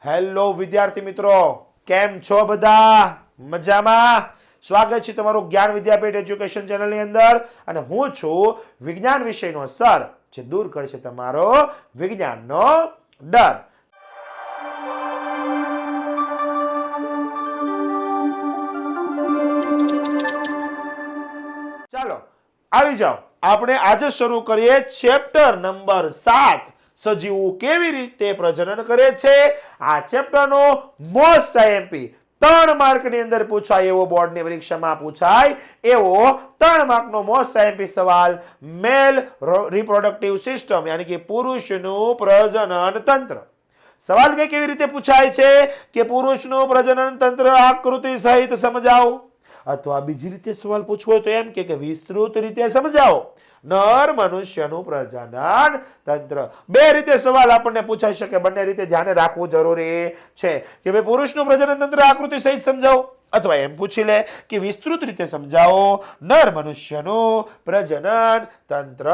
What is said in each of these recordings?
Hello વિદ્યાર્થી મિત્રો, કેમ છો બધા? મજામાં? સ્વાગત છે તમારું જ્ઞાન વિદ્યાપીઠ એજ્યુકેશન ચેનલની અંદર અને હું છું વિજ્ઞાન વિષયનો સર જે દૂર કરશે તમારો વિજ્ઞાનનો ડર. ચાલો આવી જાઓ, આપણે આજે શરૂ કરીએ ચેપ્ટર નંબર 7, સજીવો કેવી રીતે પ્રજનન કરે છે. આ ચેપ્ટરનો મોસ્ટ આઈએમપી 3 માર્કની અંદર પૂછાય એવો, બોર્ડની પરીક્ષામાં પૂછાય એવો 3 માર્કનો મોસ્ટ આઈએમપી સવાલ, મેલ રિપ્રોડક્ટિવ સિસ્ટમ યાની કે પુરુષનું પ્રજનન તંત્ર. સવાલ કેવી રીતે પૂછાય છે કે પુરુષનું પ્રજનન તંત્ર આકૃતિ સહિત સમજાવો, અથવા બીજી રીતે સવાલ પૂછવો હોય તો એમ કે વિસ્તૃત રીતે સમજાવો નર મનુષ્યનું પ્રજનન તંત્ર. બે રીતે સવાલ આપણને પૂછાઈ શકે, બંને રીતે ધ્યાને રાખવું જરૂરી છે કે ભાઈ પુરુષનું પ્રજનન તંત્ર આકૃતિ સહિત સમજાવો, અથવા એમ પૂછી લે કે વિસ્તૃત રીતે સમજાવો નર મનુષ્યનું પ્રજનન તંત્ર.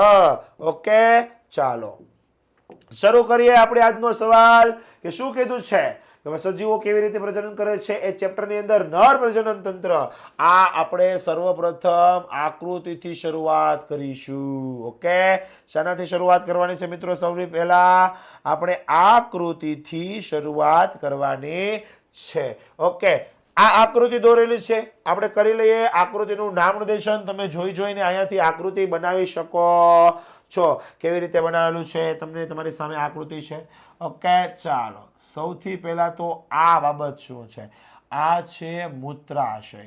ઓકે, ચાલો શરૂ કરીએ આપણે આજનો સવાલ કે શું કીધું છે કે સજીવો કેવી રીતે પ્રજનન કરે છે એ ચેપ્ટરની અંદર નર પ્રજનન તંત્ર. આ આપણે સર્વપ્રથમ આકૃતિથી શરૂઆત કરીશું. ઓકે, શાનાથી શરૂઆત કરવાની છે મિત્રો? સૌથી પહેલા આપણે આકૃતિથી શરૂઆત કરવાની છે. ઓકે, આ આકૃતિ દોરેલી છે, આપણે કરી લઈએ આકૃતિનું નામ નિર્દેશન. તમે જોઈને અહીંયાથી આકૃતિ બનાવી શકો છો. કેવી રીતે બનાવેલું છે તમને તમારી સામે આકૃતિ છે. ઓકે, ચાલો સૌથી પહેલા તો આ બાબત શું છે? આ છે મૂત્રાશય.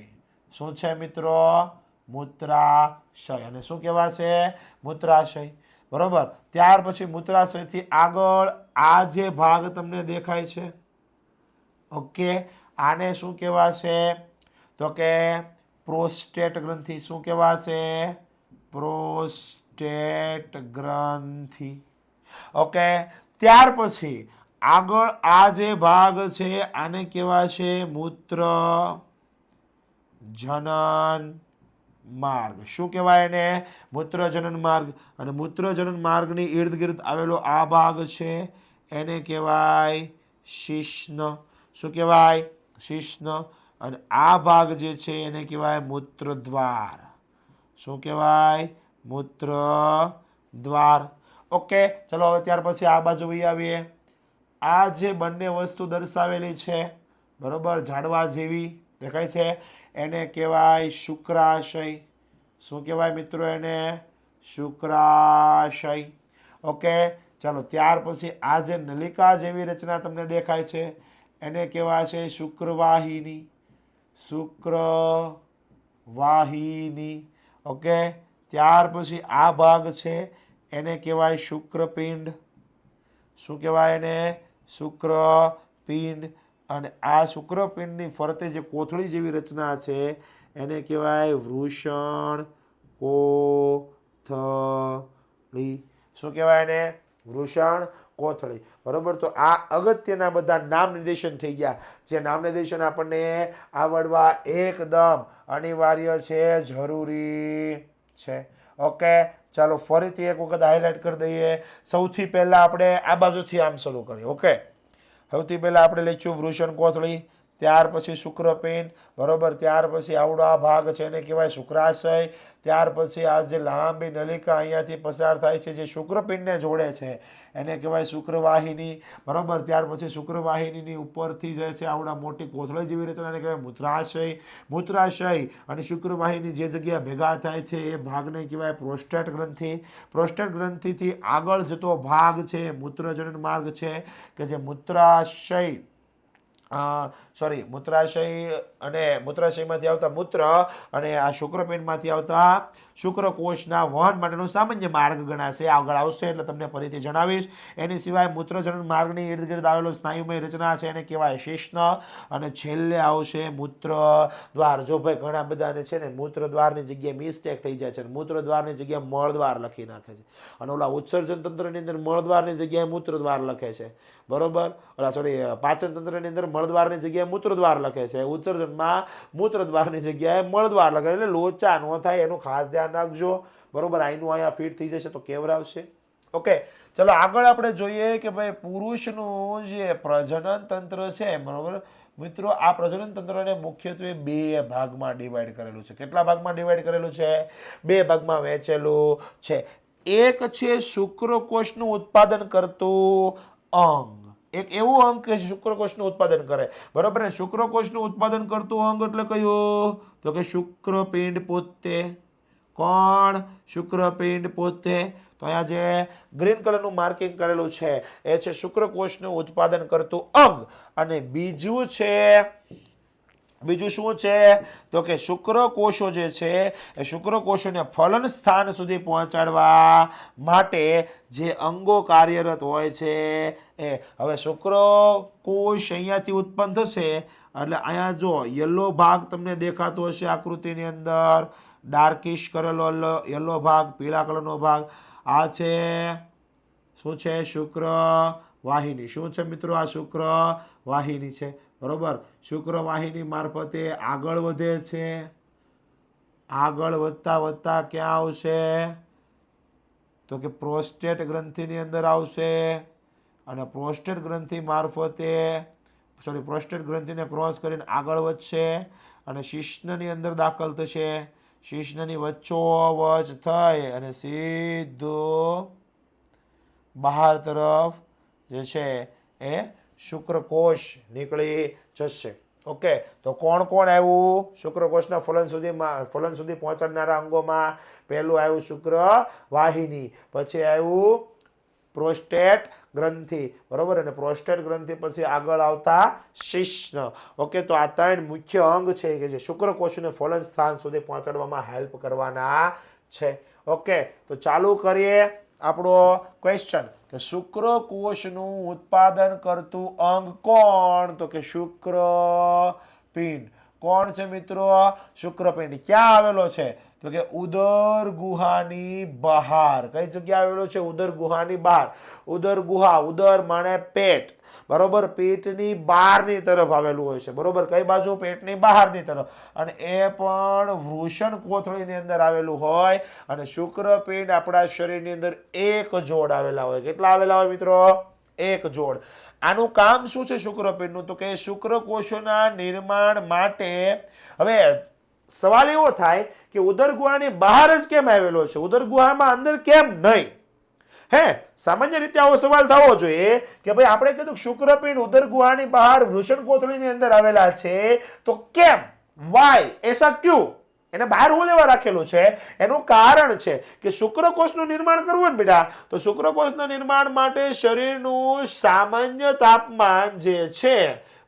શું છે મિત્રો? મૂત્રાશય. અને શું કહેવાશે? મૂત્રાશય. બરોબર. ત્યાર પછી મૂત્રાશયથી આગળ આ જે ભાગ તમને દેખાય છે, ઓકે, આને શું કહેવાશે? તો કે પ્રોસ્ટેટ ગ્રંથિ. શું કહેવાશે? પ્રોસ્ટેટ ગ્રંથિ. ઓકે, ત્યાર પછી આગળ આ જે ભાગ છે આને કહેવાશે મૂત્ર જનન માર્ગ. શું કહેવાય એને? મૂત્ર જનન માર્ગ. અને મૂત્ર જનન માર્ગની ઇર્દ ગિર્દ આવેલો આ ભાગ છે એને કહેવાય શિશ્ન. શું કહેવાય? શિશ્ન. અને આ ભાગ જે છે એને કહેવાય મૂત્રદ્વાર. શું કહેવાય? મૂત્રદ્વાર. ઓકે, ચલો હવે ત્યાર પછી આ બાજુ આવીએ. આ જે બંને વસ્તુ દર્શાવેલી છે, બરોબર, ઝાડવા જેવી દેખાય છે, એને કહેવાય શુક્રાશય. શું કહેવાય મિત્રો? એને શુક્રાશય. ઓકે, ચાલો ત્યાર પછી આ જે નલિકા જેવી રચના તમને દેખાય છે એને કહેવાશે શુક્રવાહિની. શુક્રવાહિની. ઓકે, ત્યાર પછી આ ભાગ છે એને કહેવાય શુક્રપિંડ. શું કહેવાય એને? શુક્રપિંડ. અને આ શુક્રપિંડની ફરતે જે કોથળી જેવી રચના છે એને કહેવાય વૃષણ કોથળી. શું કહેવાય એને? વૃષણ કોથળી. બરોબર. તો આ અગત્યના બધા નામ નિર્દેશન થઈ ગયા, જે નામ નિર્દેશન આપણને આવડવા એકદમ અનિવાર્ય છે, જરૂરી છે. ઓકે, ચાલો ફરીથી એક વખત હાઇલાઇટ કરી દઈએ. સૌથી પહેલા આપણે આ બાજુથી આમ શરૂ કરીએ. ઓકે, સૌથી પહેલા આપણે લખ્યું વૃષણ કોથળી, ત્યાર પછી શુક્રપિંડ, બરોબર, ત્યાર પછી આવડો આ ભાગ છે એને કહેવાય શુક્રાશય, ત્યાર પછી આ જે લાંબી નલિકા અહીંયાથી પસાર થાય છે જે શુક્રપિંડને જોડે છે એને કહેવાય શુક્રવાહિની, બરોબર, ત્યાર પછી શુક્રવાહિનીની ઉપરથી જે છે આવડા મોટી કોથળી જેવી રચના એને કહેવાય મૂત્રાશય. મૂત્રાશય અને શુક્રવાહિની જે જગ્યા ભેગા થાય છે એ ભાગને કહેવાય પ્રોસ્ટેટ ગ્રંથિ. પ્રોસ્ટેટ ગ્રંથિથી આગળ જતો ભાગ છે મૂત્રજનન માર્ગ છે કે જે મૂત્રાશય મૂત્રાશય અને મૂત્રાશયમાંથી આવતા મૂત્ર અને આ શુક્રપિંડમાંથી આવતા શુક્રકોશના વહન માટેનો સામાન્ય માર્ગ ગણાશે. આગળ આવશે એટલે તમને ફરીથી જણાવીશ. એની સિવાય મૂત્રજનન માર્ગની ઇર્દ ગિર્દ આવેલો સ્નાયુમય રચના છે એને કહેવાય શિશ્ન. અને છેલ્લે આવશે મૂત્રદ્વાર. જો ભાઈ ઘણા બધાને છે ને મૂત્રદ્વારની જગ્યાએ મિસ્ટેક થઈ જાય છે, મૂત્રદ્વારની જગ્યાએ મળદ્વાર લખી નાખે છે, અને ઓલા ઉત્સર્જન તંત્રની અંદર મળદ્વારની જગ્યાએ મૂત્રદ્વાર લખે છે. બરોબર, પાચન તંત્રની અંદર મળદ્વારની જગ્યાએ મૂત્રદ્વાર લખે છે, ઉત્સર્જનમાં મૂત્રદ્વારની જગ્યાએ મળદ્વાર લખે. એટલે લોચા ન થાય એનું ખાસ ધ્યાન રાખજો. બરોબર, આઈનું અહીંયા ફિટ થઈ જશે તો કેવરાવશે. ઓકે, ચલો આગળ આપણે જોઈએ કે ભાઈ પુરુષનું જે પ્રજનન તંત્ર છે, બરોબર મિત્રો, આ પ્રજનન તંત્રને મુખ્યત્વે બે ભાગમાં ડિવાઈડ કરેલું છે. કેટલા ભાગમાં ડિવાઈડ કરેલું છે? બે ભાગમાં વહેંચેલું છે. એક છે શુક્રકોષનું ઉત્પાદન કરતું અંગ. એક એવું અંગ કે શુક્રકોષનું ઉત્પાદન કરે, બરોબર ને? શુક્રકોષનું ઉત્પાદન કરતું અંગ એટલે કયું? તો કે શુક્રપિંડ પોતે. કોણ? શુક્રપિંડ પોતે. તો અહીંયા જે ગ્રીન કલરનું માર્કિંગ કરેલું છે એ છે શુક્રકોષનું ઉત્પાદન કરતું અંગ. અને બીજું શું છે? તો કે શુક્રકોષો જે છે એ શુક્રકોષોને ફલન સ્થાન સુધી પહોંચાડવા માટે જે અંગો કાર્યરત હોય છે એ. હવે શુક્રકોષ અહીંયાથી ઉત્પન્ન થશે એટલે અહીંયા જો યલો ભાગ તમને દેખાતો હશે આકૃતિની અંદર, ડાર્કિશ કરેલો યલો ભાગ, પીળા કલરનો ભાગ. આ છે શું છે? શુક્ર વાહિની. શું છે મિત્રો? આ શુક્ર વાહિની છે, બરોબર. શુક્ર વાહિની મારફતે આગળ વધે છે. આગળ વધતા વધતા ક્યાં આવશે? તો કે પ્રોસ્ટેટ ગ્રંથિની અંદર આવશે. અને પ્રોસ્ટેટ ગ્રંથિ મારફતે પ્રોસ્ટેટ ગ્રંથિને ક્રોસ કરીને આગળ વધશે અને શિશ્નની અંદર દાખલ થશે. શિશ્નની વચ્ચોવચ થઈ અને સીધું બહાર તરફ જે છે એ શુક્રકોષ નીકળી જશે. ઓકે, તો કોણ કોણ આવ્યું શુક્રકોષના ફલન સુધી પહોંચાડનારા અંગોમાં? પહેલું આવ્યું શુક્ર વાહિની, પછી આવ્યું પ્રોસ્ટેટ ગ્રંથિ, બરોબર. અને પ્રોસ્ટેટ ગ્રંથિ પછી આગળ આવતા શિશ્ન. ઓકે, તો આ ત્રણ મુખ્ય અંગ છે કે જે શુક્રકોષને ફલન સ્થાન સુધી પહોંચાડવામાં હેલ્પ કરવાના છે. ઓકે, તો ચાલુ કરીએ આપણો ક્વેશ્ચન કે શુક્રકોષનું ઉત્પાદન કરતું અંગ કોણ? તો કે શુક્રપિંડ. કોણ છે મિત્રો? શુક્રપિંડ. ક્યાં આવેલો છે? તો કે ઉદર ગુહાની બહાર. કઈ જગ્યા આવેલો છે? ઉદર ગુહાની બહાર. ઉદર ગુહા, ઉદર માને પેટ, બરોબર. પેટની બહારની તરફ આવેલું હોય છે, બરોબર. કઈ બાજુ? પેટની બહારની તરફ. અને એ પણ વૃષણ કોથળીની અંદર આવેલું હોય. અને શુક્રપિંડ આપણા શરીરની અંદર એક જોડ આવેલા હોય. કેટલા આવેલા હોય મિત્રો? એક જોડ. આનું કામ શું છે શુક્રપિંડનું? તો કે શુક્રકોષોના નિર્માણ માટે. હવે સવાલ એવો થાય કે ઉદર ગુહાની બહાર જ કેમ આવેલો છે, ઉદર ગુહામાં અંદર કેમ નહીં? સામાન્ય રીતે આવો સવાલ થવો જોઈએ કે ભાઈ આપણે કીધું શુક્રપિંડ ઉદર ગુહાની બહાર વૃષણ કોથળીની અંદર આવેલા છે, તો કેમ? વાય એસા ક્યું? એને બહાર હું લેવા રાખેલું છે? એનું કારણ છે કે શુક્રકોષનું નિર્માણ કરવું ને બેટા, તો શુક્રકોષના નિર્માણ માટે શરીરનું સામાન્ય તાપમાન જે છે,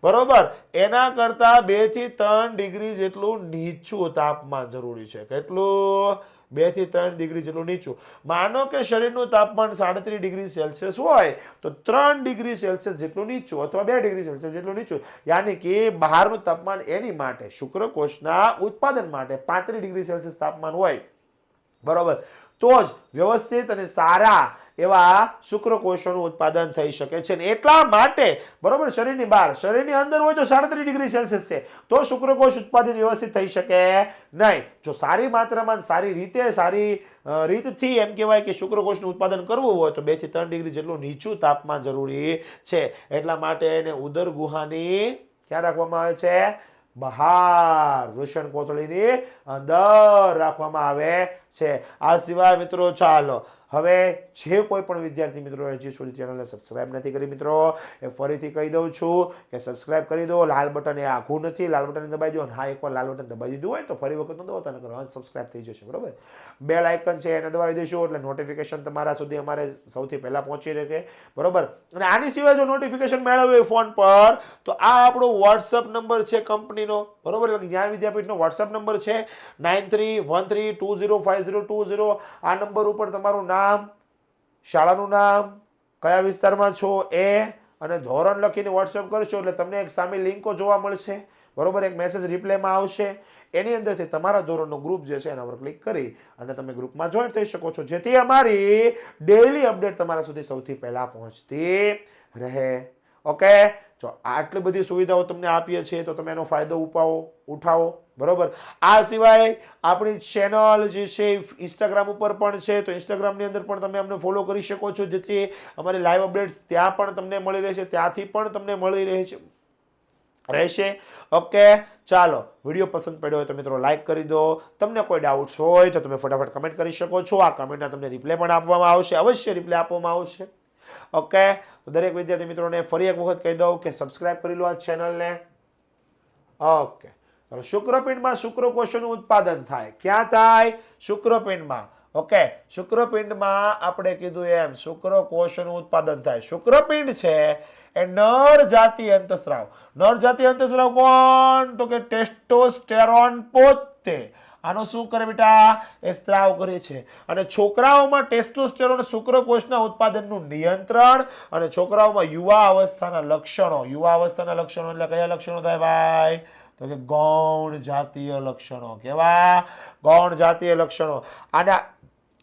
બરોબર, એના કરતા 2 થી 3 ડિગ્રી જેટલું નીચું તાપમાન જરૂરી છે. કેટલું? 2 થી 3 ડિગ્રી જેટલું નીચું. માનો કે શરીરનું તાપમાન 37 ડિગ્રી સેલ્સિયસ હોય તો 3 ડિગ્રી સેલ્સિયસ જેટલું નીચું અથવા 2 ડિગ્રી સેલ્સિયસ જેટલું નીચું. યાની કે બહારનું તાપમાન એની માટે શુક્રકોષના ઉત્પાદન માટે 35 ડિગ્રી સેલ્સિયસ તાપમાન હોય, બરોબર, તો જ વ્યવસ્થિત અને સારા એવા શુક્રકોષોનું ઉત્પાદન થઈ શકે છે. એટલા માટે, બરોબર, શરીરની બહાર, શરીરની અંદર હોય તો 37 ડિગ્રી સેલ્સિયસ છે તો શુક્રકોષ ઉત્પાદિત વ્યવસ્થિત થઈ શકે નહીં. જો સારી માત્રામાં સારી રીતથી એમ કહેવાય કે શુક્રકોષનું ઉત્પાદન કરવું હોય તો 2 થી 3 ડિગ્રી જેટલું નીચું તાપમાન જરૂરી છે. એટલા માટે એને ઉદર ગુહાની ક્યાં રાખવામાં આવે છે? બહાર, વૃષણ કોથળીની અંદર રાખવામાં આવે છે. આ સિવાય મિત્રો ચાલો હવે જે કોઈ પણ વિદ્યાર્થી મિત્રો હજી સુધી ચેનલને સબસ્ક્રાઇબ નથી કરી મિત્રો, એ ફરીથી કહી દઉં છું કે સબસ્ક્રાઇબ કરી દો. લાલ બટન એ આખું નથી, લાલ બટન દબાઈ દો. હા, એકવાર લાલ બટન દબાઈ દીધું હોય તો ફરી વખત દબાવતા ન કરો, સબસ્ક્રાઇબ થઈ જશે, બરોબર. બેલ આઇકન છે એને દબાવી દઈશું એટલે નોટિફિકેશન તમારા સુધી અમારે સૌથી પહેલા પહોંચી રહે, બરોબર. અને આની સિવાય જો નોટિફિકેશન મેળવવું ફોન પર તો આ આપણો વોટ્સઅપ નંબર છે કંપનીનો, બરોબર. એટલે જ્ઞાન વિદ્યાપીઠનો વોટ્સઅપ નંબર છે 9313205020. આ નંબર ઉપર તમારું નામ, શાળાનું નામ, કયા વિસ્તારમાં છો એ અને ધોરણ લખીને વોટ્સએપ કરશો એટલે તમને એક સામે લિંકો જોવા મળશે, બરોબર. એક મેસેજ રિપ્લાયમાં આવશે. એની અંદરથી તમારા ધોરણનો ગ્રુપ જે છે એના પર ક્લિક કરી અને તમે ગ્રુપમાં જોઈન થઈ શકો છો, જેથી અમારી ડેઈલી અપડેટ તમારા સુધી સૌથી પહેલા પહોંચતી રહે. ઓકે, તો આટલી બધી સુવિધાઓ તમને આપીએ છીએ તો તમે એનો ફાયદો ઉઠાવો બરોબર. આ સિવાય આપણી ચેનલ જે છે ઇન્સ્ટાગ્રામ ઉપર પણ છે, તો ઇન્સ્ટાગ્રામની અંદર પણ તમે અમને ફોલો કરી શકો છો, જેથી અમારી લાઈવ અપડેટ્સ ત્યાં પણ તમને મળી રહેશે, ત્યાંથી પણ તમને મળી રહેશે. ઓકે, ચાલો, વિડીયો પસંદ પડ્યો હોય તો મિત્રો લાઈક કરી દો. તમને કોઈ ડાઉટ્સ હોય તો તમે ફટાફટ કમેન્ટ કરી શકો છો. આ કમેન્ટના તમને રિપ્લાય પણ આપવામાં આવશે, અવશ્ય રિપ્લાય આપવામાં આવશે. ઓકે, તો દરેક વિદ્યાર્થી મિત્રોને ફરી એક વખત કહી દઉં કે સબસ્ક્રાઇબ કરી લો આ ચેનલને. ઓકે, શુક્રપિંડમાં શુક્રકોષોનું ઉત્પાદન થાય. ક્યાં થાય? શુક્રપિંડમાં. ઓકે, શુક્રપિંડમાં આપણે કીધું એમ શુક્રકોષોનું ઉત્પાદન થાય. શુક્રપિંડ છે એ નર જાતીય અંતસ્રાવ. નર જાતીય અંતસ્રાવ કોણ? તો કે ટેસ્ટોસ્ટેરોન પોતે. આનો શું કરે બેટા? એ સ્ત્રાવ કરે છે. અને છોકરાઓમાં ટેસ્ટોસ્ટેરોન શુક્રકોષના ઉત્પાદનનું નિયંત્રણ, અને છોકરાઓમાં યુવા અવસ્થાના લક્ષણો. યુવા અવસ્થાના લક્ષણો એટલે કયા લક્ષણો થાય ભાઈ? તો કે ગૌણ જાતીય લક્ષણો. કેવા? ગૌણ જાતીય લક્ષણો. આના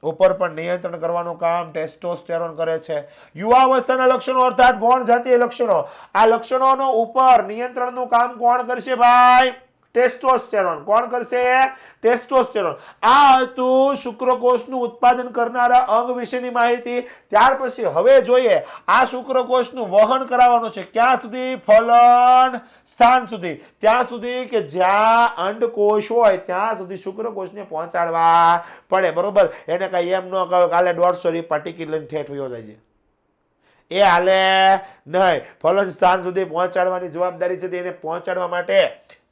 ઉપર પણ નિયંત્રણ કરવાનું કામ ટેસ્ટોસ્ટેરોન કરે છે. યુવા અવસ્થાના લક્ષણો અર્થાત ગૌણ જાતીય લક્ષણો, આ લક્ષણોનો ઉપર નિયંત્રણનું કામ કોણ કરશે ભાઈ? ટેસ્ટોસ્ટેરોન. કોણ કરશે? ટેસ્ટોસ્ટેરોન. આ હતું શુક્રકોષનું ઉત્પાદન કરનારા અંગ વિશેની માહિતી. ત્યાર પછી હવે જોઈએ આ શુક્રકોષનું વહન કરાવવાનું છે. ક્યાં સુધી? ફલન સ્થાન સુધી. ત્યાં સુધી કે જ્યાં અંડકોષ હોય ત્યાં સુધી શુક્રકોષને પહોંચાડવા પડે. બરોબર. એને કઈ એમ ન કહો કાલે 150 પાટીકી લઈને ઠેઠ વયો જાય છે, એ હાલે નહીં. ફલન સ્થાન સુધી પહોંચાડવાની જવાબદારી છે. એને પહોંચાડવા માટે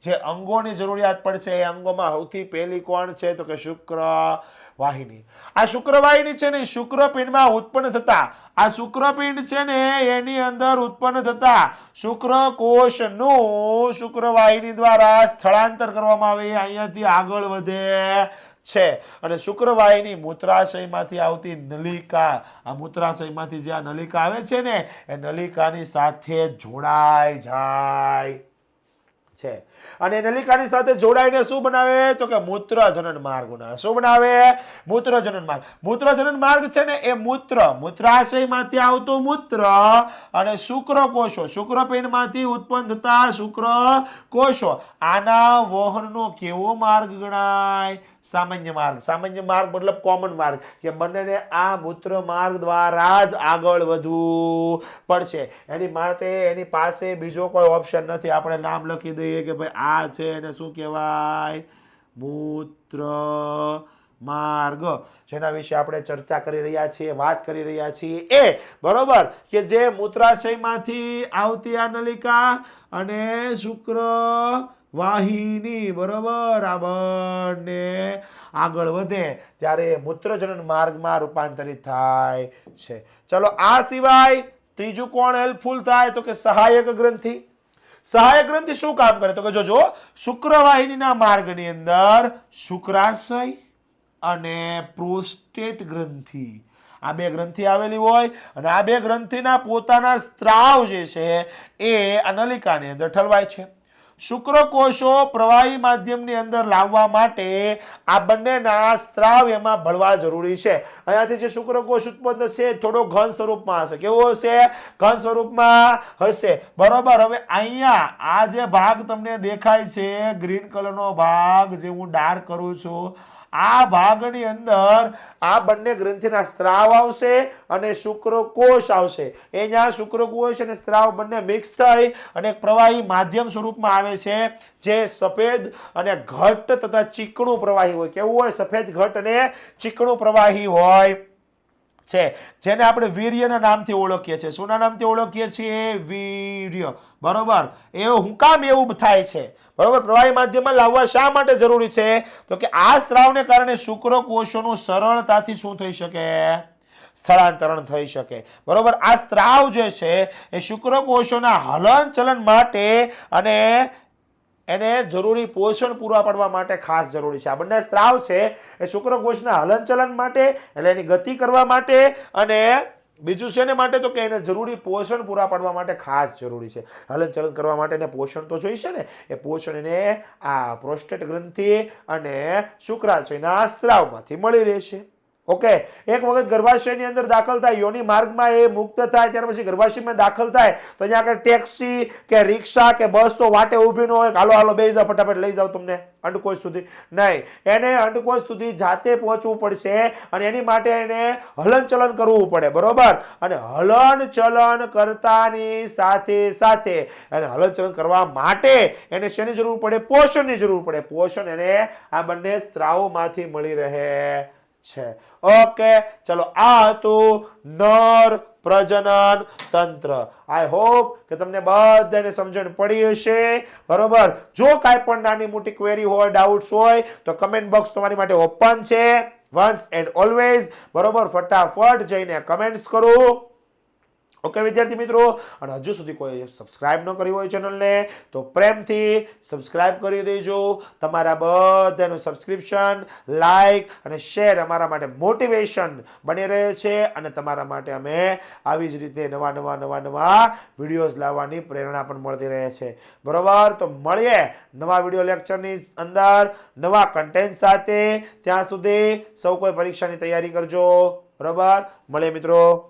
જે અંગોની જરૂરિયાત પડશે એ અંગોમાં સૌથી પહેલી કોણ છે? તો કે શુક્રવાહિની. આ શુક્રવાહિની છે ને શુક્રપિંડમાં ઉત્પન્ન થતા, આ શુક્રપિંડ છે ને એની અંદર ઉત્પન્ન થતા શુક્રકોષનું શુક્રવાહિની દ્વારા સ્થળાંતર કરવામાં આવે, અહીંયાથી આગળ વધે છે. અને શુક્રવાહિની મૂત્રાશયમાંથી આવતી નલિકા, આ મૂત્રાશયમાંથી જે આ નલિકા આવે છે ને એ નલિકાની સાથે જોડાઈ જાય છે. અને નલિકાની સાથે જોડાઈને શું બનાવે? તો કે મૂત્રજનન માર્ગ બનાવે. શું બનાવે? મૂત્રજનન માર્ગ. મૂત્રજનન માર્ગ છે ને એ મૂત્રાશયમાંથી આવતું મૂત્ર અને શુક્રકોષો, શુક્રપિંડમાંથી ઉત્પન્ન થતા શુક્રકોષો, આના વહનનો કેવો માર્ગ ગણાય? સામાન્ય માર્ગ. સામાન્ય માર્ગ મતલબ કોમન માર્ગ, કે બંનેને આ મૂત્ર માર્ગ દ્વારા જ આગળ વધવું પડશે. એની માટે એની પાસે બીજો કોઈ ઓપ્શન નથી. આપણે નામ લખી દઈએ કે ભાઈ આ છે એને શું કહેવાય? મૂત્ર માર્ગ. જેના વિશે આપણે ચર્ચા કરી રહ્યા છીએ, વાત કરી રહ્યા છીએ એ બરોબર, કે જે મૂત્રાશયમાંથી આવતી આ નલિકા અને શુક્ર વાહિની બરોબર આ બંને આગળ વધે ત્યારે મૂત્રજનન માર્ગમાં રૂપાંતરિત થાય છે. ચલો, આ સિવાય ત્રીજું કોણ હેલ્પફુલ થાય? તો કે સહાયક ગ્રંથિ. સહાયક ગ્રંથિ શું કામ કરે? તો કે જોજો, શુક્રવાહિનીના માર્ગની અંદર શુક્રાશય અને પ્રોસ્ટેટ ગ્રંથિ, આ બે ગ્રંથિ આવેલી હોય અને આ બે ગ્રંથિના પોતાના સ્ત્રાવ જે છે એ આ નલિકાની અંદર ઠલવાય છે. શુક્રકોષો પ્રવાહી માધ્યમની અંદર લાવવા માટે આ બંનેના સ્ત્રાવ એમાં ભળવા જરૂરી છે. અહીંયાથી જે શુક્રકોષ ઉત્પન્ન થશે થોડો ઘન સ્વરૂપમાં હશે. કેવો હશે? ઘન સ્વરૂપમાં હશે. બરોબર. હવે અહીંયા આ જે ભાગ તમને દેખાય છે ગ્રીન કલરનો ભાગ, જે હું ડાર્ક કરું છું, આ ભાગની અંદર આ બંને ગ્રંથિના સ્ત્રાવ આવશે અને શુક્રકોષ આવશે. એ જ્યાં શુક્રકોષ અને સ્ત્રાવ બંને મિક્સ થઈ અને પ્રવાહી માધ્યમ સ્વરૂપમાં આવે છે, જે સફેદ અને ઘટ્ટ તથા ચીકણું પ્રવાહી હોય. કેવું હોય? સફેદ, ઘટ્ટ અને ચીકણું પ્રવાહી હોય છે, જેને આપણે વીર્યના નામથી ઓળખીએ છીએ. શુંના નામથી ઓળખીએ છીએ? વીર્ય. બરોબર. એ હું કામ એવું થાય છે? બરોબર. પ્રવાહી માધ્યમમાં લાવવા શા માટે જરૂરી છે? તો કે આ સ્ત્રાવને કારણે શુક્રકોષોનું સરળતાથી શું થઈ શકે? સ્થળાંતરણ થઈ શકે. બરોબર. આ સ્ત્રાવ જે છે એ શુક્રકોષોના હલનચલન માટે અને એને જરૂરી પોષણ પૂરા પાડવા માટે ખાસ જરૂરી છે. આ બંને સ્ત્રાવ છે એ શુક્રકોષના હલનચલન માટે એટલે એની ગતિ કરવા માટે અને બીજું શેને માટે? તો કે એને જરૂરી પોષણ પૂરા પાડવા માટે ખાસ જરૂરી છે. હલનચલન કરવા માટે એને પોષણ તો જોઈશે ને. એ પોષણ એને આ પ્રોસ્ટેટ ગ્રંથિ અને શુક્રાશયના સ્ત્રાવમાંથી મળી રહેશે. ઓકે, એક વખત ગર્ભાશયની અંદર દાખલ થાય, યોની માર્ગમાં એ મુક્ત થાય, ત્યાર પછી ગર્ભાશયમાં દાખલ થાય તો અહીંયા આગળ ટેક્સી કે રિક્ષા કે બસ તો વાટે ઊભી ન હોય, હાલો હાલો બેસી જાઓ, ફટાફટ લઈ જાઓ તમને અંડકોશ સુધી. નહીં, એને અંડકોશ સુધી જાતે પહોંચવું પડશે અને એની માટે એને હલનચલન કરવું પડે, બરોબર. અને હલનચલન કરતાની સાથે સાથે એને હલનચલન કરવા માટે એને શેની જરૂર પડે? પોષણની જરૂર પડે. પોષણ એને આ બંને સ્ત્રાવોમાંથી મળી રહે છે. ઓકે, ચલો આ હતું નર પ્રજનન તંત્ર. આઈ હોપ કે તમને બધાને સમજણ પડી હશે, બરોબર. જો કાંઈ પણ નાની મોટી ક્વેરી હોય, ડાઉટ્સ હોય તો કમેન્ટ બોક્સ તમારી માટે ઓપન છે, વન્સ એન્ડ ઓલવેઝ, બરોબર. ફટાફટ જઈને કમેન્ટ્સ કરો. ઓકે વિદ્યાર્થી મિત્રો, અને હજુ સુધી કોઈ સબસ્ક્રાઇબ ન કરી હોય ચેનલને તો પ્રેમથી સબસ્ક્રાઇબ કરી દેજો. તમારા બધાનું સબસ્ક્રિપ્શન, લાઈક અને શેર અમારા માટે મોટિવેશન બની રહે છે અને તમારા માટે અમે આવી જ રીતે નવા વિડીયોઝ લાવવાની પ્રેરણા પણ મળતી રહે છે, બરોબર. તો મળીએ નવા વિડીયો લેક્ચરની અંદર નવા કન્ટેન્ટ સાથે. ત્યાં સુધી સૌ કોઈ પરીક્ષાની તૈયારી કરજો, બરોબર. મળીએ મિત્રો.